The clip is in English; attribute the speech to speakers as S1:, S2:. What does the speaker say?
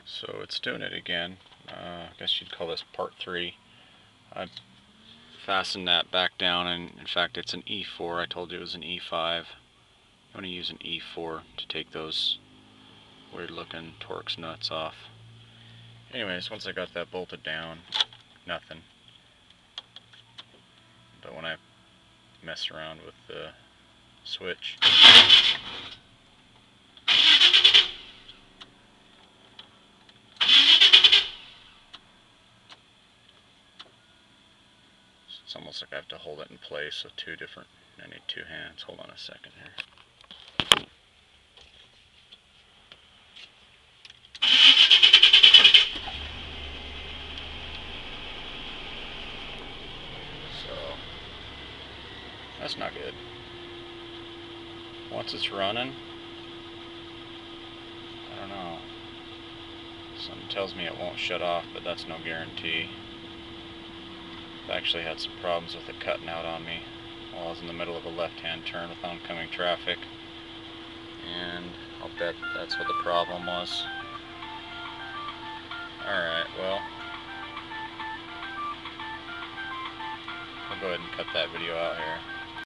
S1: So it's doing it again. I guess you'd call this part 3. I fastened that back down, and in fact it's an E4. I told you it was an E5. I'm going to use an E4 to take those weird looking Torx nuts off. Anyways, once I got that bolted down, nothing. But when I mess around with the switch, it's almost like I have to hold it in place with I need 2 hands. Hold on a second here. So, that's not good. Once it's running, I don't know. Something tells me it won't shut off, but that's no guarantee. I've actually had some problems with it cutting out on me while I was in the middle of a left-hand turn with oncoming traffic, and I'll bet that's what the problem was. Alright, well, I'll go ahead and cut that video out here.